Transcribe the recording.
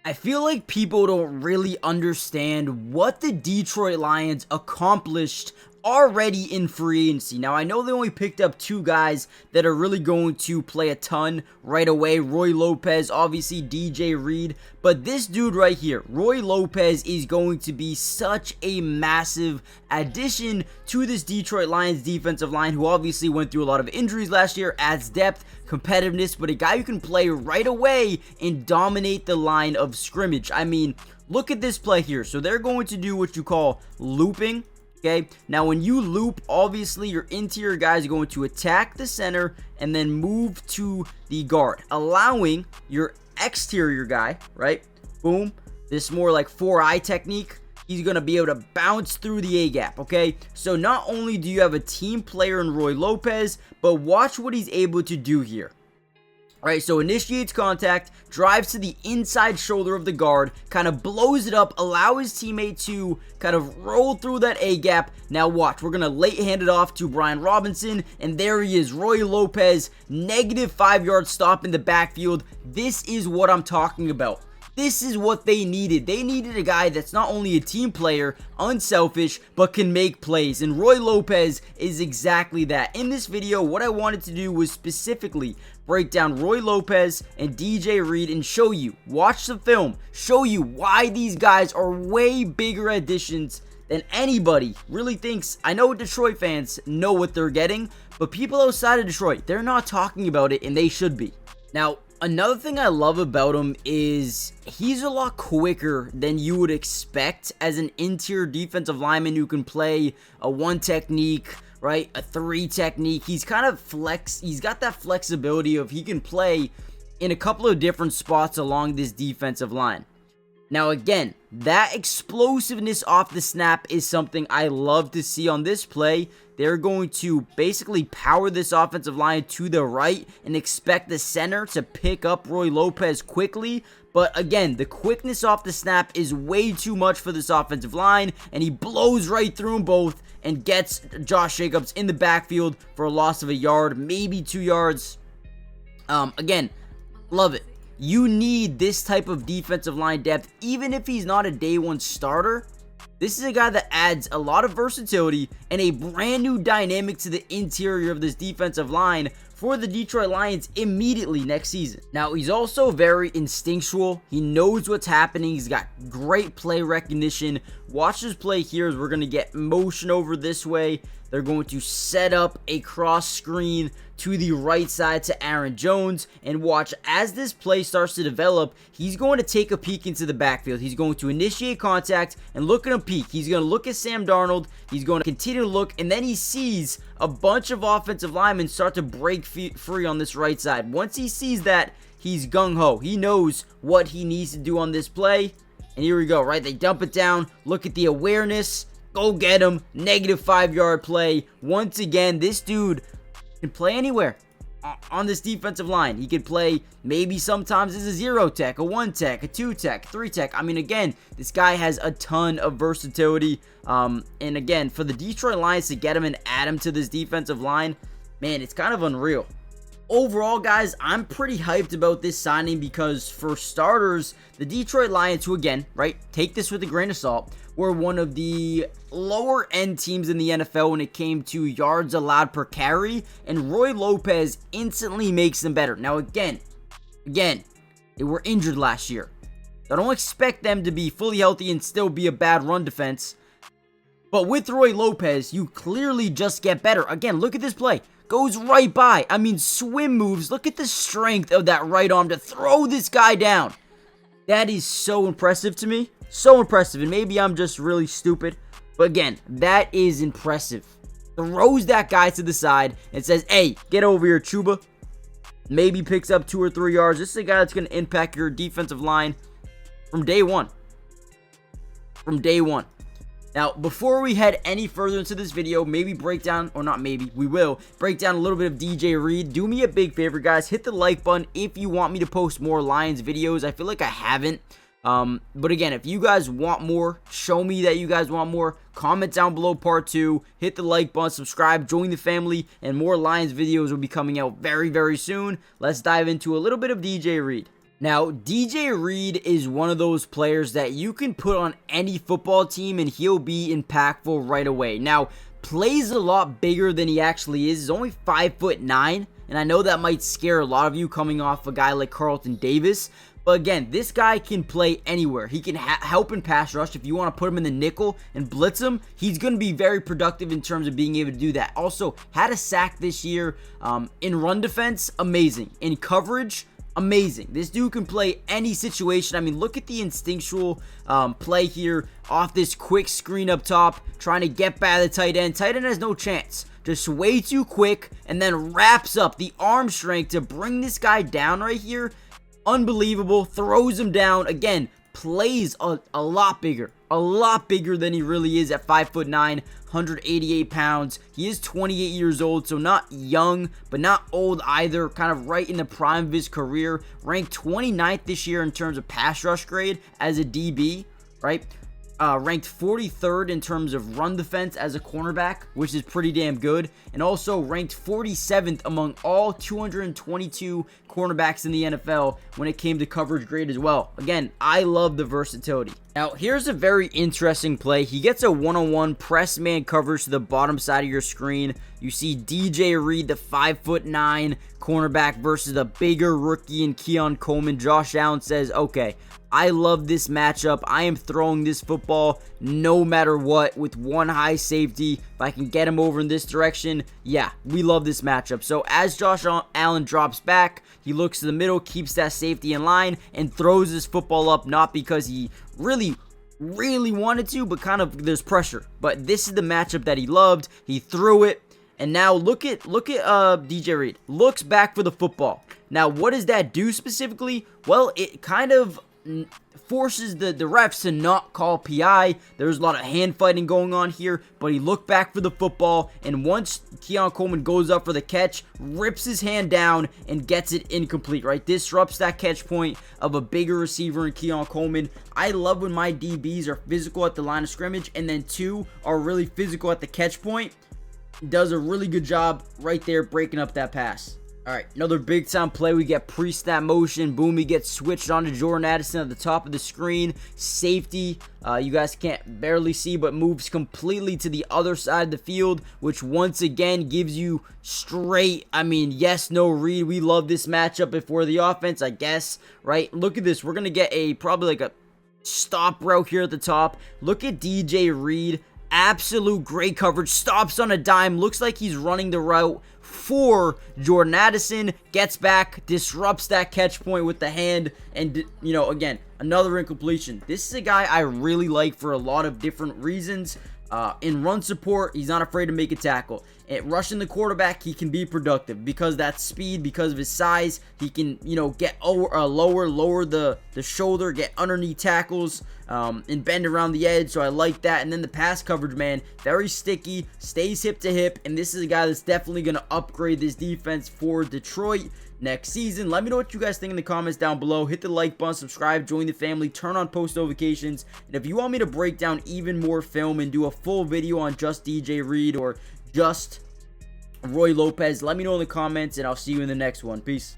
I feel like people don't really understand what the Detroit Lions accomplished already in free agency. Now, I know they only picked up two guys that are really going to play a ton right away. Roy Lopez, obviously DJ Reed, but this dude right here, Roy Lopez, is going to be such a massive addition to this Detroit Lions defensive line, who obviously went through a lot of injuries last year, adds depth, competitiveness, but a guy who can play right away and dominate the line of scrimmage. I mean, look at this play here. So they're going to do what you call looping. Okay, now when you loop, obviously your interior guy is going to attack the center and then move to the guard, allowing your exterior guy, right? Boom, this more like 4-eye technique. He's going to be able to bounce through the A-gap, okay? So not only do you have a team player in Roy Lopez, but watch what he's able to do here. Alright, so initiates contact, drives to the inside shoulder of the guard, kind of blows it up, allow his teammate to kind of roll through that A-gap. Now watch, we're going to late hand it off to Brian Robinson, and there he is, Roy Lopez, negative 5-yard stop in the backfield. This is what I'm talking about. This is what they needed. They needed a guy that's not only a team player, unselfish, but can make plays. And Roy Lopez is exactly that. In this video, what I wanted to do was specifically break down Roy Lopez and DJ Reed and show you, watch the film, show you why these guys are way bigger additions than anybody really thinks. I know Detroit fans know what they're getting, but people outside of Detroit, they're not talking about it, and they should be. Now, another thing I love about him is he's a lot quicker than you would expect as an interior defensive lineman who can play a 1 technique, right? A 3 technique. He's kind of he's got that flexibility of he can play in a couple of different spots along this defensive line. Now again, that explosiveness off the snap is something I love to see on this play. They're going to basically power this offensive line to the right and expect the center to pick up Roy Lopez quickly. But again, the quickness off the snap is way too much for this offensive line, and he blows right through them both and gets Josh Jacobs in the backfield for a loss of a yard, maybe 2 yards. Again, love it. You need this type of defensive line depth, even if he's not a day one starter. This is a guy that adds a lot of versatility and a brand new dynamic to the interior of this defensive line for the Detroit Lions immediately next season. Now, he's also very instinctual. He knows what's happening. He's got great play recognition. Watch this play here as we're going to get motion over this way. They're going to set up a cross screen to the right side to Aaron Jones, and watch as this play starts to develop, he's going to take a peek into the backfield. He's going to initiate contact and look at him peek. He's going to look at Sam Darnold. He's going to continue to look, and then he sees a bunch of offensive linemen start to break free on this right side. Once he sees that, he's gung-ho. He knows what he needs to do on this play, and here we go, right? They dump it down. Look at the awareness. Go get him. Negative 5-yard play. Once again, this dude can play anywhere on this defensive line. He could play maybe sometimes as a 0 tech, a 1 tech, a 2 tech, 3 tech. I mean, again, this guy has a ton of versatility. And again, for the Detroit Lions to get him and add him to this defensive line, man, it's kind of unreal. Overall, guys, I'm pretty hyped about this signing because, for starters, the Detroit Lions, who again, right, take this with a grain of salt, were one of the lower end teams in the NFL when it came to yards allowed per carry, and Roy Lopez instantly makes them better. Now again, they were injured last year. I don't expect them to be fully healthy and still be a bad run defense. But with Roy Lopez, you clearly just get better. Again, look at this play. Goes right by. I mean, swim moves. Look at the strength of that right arm to throw this guy down. That is so impressive to me. So impressive. And maybe I'm just really stupid. But again, that is impressive. Throws that guy to the side and says, hey, get over here, Chuba. Maybe picks up 2 or 3 yards. This is a guy that's going to impact your defensive line from day one. From day one. Now, before we head any further into this video, maybe break down, or not maybe, we will break down a little bit of DJ Reed. Do me a big favor, guys. Hit the like button if you want me to post more Lions videos. I feel like I haven't. But again, if you guys want more, show me that you guys want more. Comment down below part 2. Hit the like button, subscribe, join the family, and more Lions videos will be coming out very, very soon. Let's dive into a little bit of DJ Reed. Now, DJ Reed is one of those players that you can put on any football team and he'll be impactful right away. Now, plays a lot bigger than he actually is. He's only 5'9", and I know that might scare a lot of you coming off a guy like Carlton Davis. But again, this guy can play anywhere. He can help in pass rush. If you want to put him in the nickel and blitz him, he's going to be very productive in terms of being able to do that. Also, had a sack this year. In run defense, amazing. In coverage, amazing. This dude can play any situation. I mean, look at the instinctual play here off this quick screen up top, trying to get by the tight end. Tight end has no chance. Just way too quick, and then wraps up the arm strength to bring this guy down right here. Unbelievable. Throws him down. Again, plays a lot bigger than he really is at 5'9", 188 pounds. He is 28 years old, so not young, but not old either. Kind of right in the prime of his career. Ranked 29th this year in terms of pass rush grade as a DB, right? Ranked 43rd in terms of run defense as a cornerback, which is pretty damn good. And also ranked 47th among all 222 cornerbacks in the NFL when it came to coverage grade as well. Again, I love the versatility. Now, here's a very interesting play. He gets a one-on-one press man coverage to the bottom side of your screen. You see DJ Reed, the 5'9" cornerback, versus a bigger rookie in Keon Coleman. Josh Allen says, okay, I love this matchup. I am throwing this football no matter what with one high safety. If I can get him over in this direction, yeah, we love this matchup. So as Josh Allen drops back, he looks to the middle, keeps that safety in line, and throws his football up, not because he really wanted to, but kind of there's pressure. But this is the matchup that he loved. He threw it, and now look at DJ Reed. Looks back for the football. Now, what does that do specifically? Well, it kind of forces the refs to not call PI. There's a lot of hand fighting going on here, but he looked back for the football, and once Keon Coleman goes up for the catch, rips his hand down and gets it incomplete, right? Disrupts that catch point of a bigger receiver in Keon Coleman. I love when my DBs are physical at the line of scrimmage, and then two are really physical at the catch point. Does a really good job right there breaking up that pass. Alright, another big time play. We get pre-snap motion. Boom, he gets switched on to Jordan Addison at the top of the screen. Safety, you guys can't barely see, but moves completely to the other side of the field, which once again gives you straight, I mean, yes, no read. We love this matchup if we're the offense, I guess, right? Look at this. We're going to get probably like a stop route here at the top. Look at DJ Reed. Absolute great coverage. Stops on a dime. Looks like he's running the route for Jordan Addison. Gets back, disrupts that catch point with the hand, and, you know, again, another incompletion. This is a guy I really like for a lot of different reasons. In run support, he's not afraid to make a tackle. At rushing the quarterback, he can be productive because that speed, because of his size. He can, you know, get lower the shoulder, get underneath tackles, and bend around the edge. So I like that. And then the pass coverage, man, very sticky, stays hip to hip, and this is a guy that's definitely going to upgrade this defense for Detroit next season. Let me know what you guys think in the comments down below. Hit the like button, subscribe, join the family, turn on post notifications. And if you want me to break down even more film and do a full video on just DJ Reed or just Roy Lopez, let me know in the comments, and I'll see you in the next one. Peace.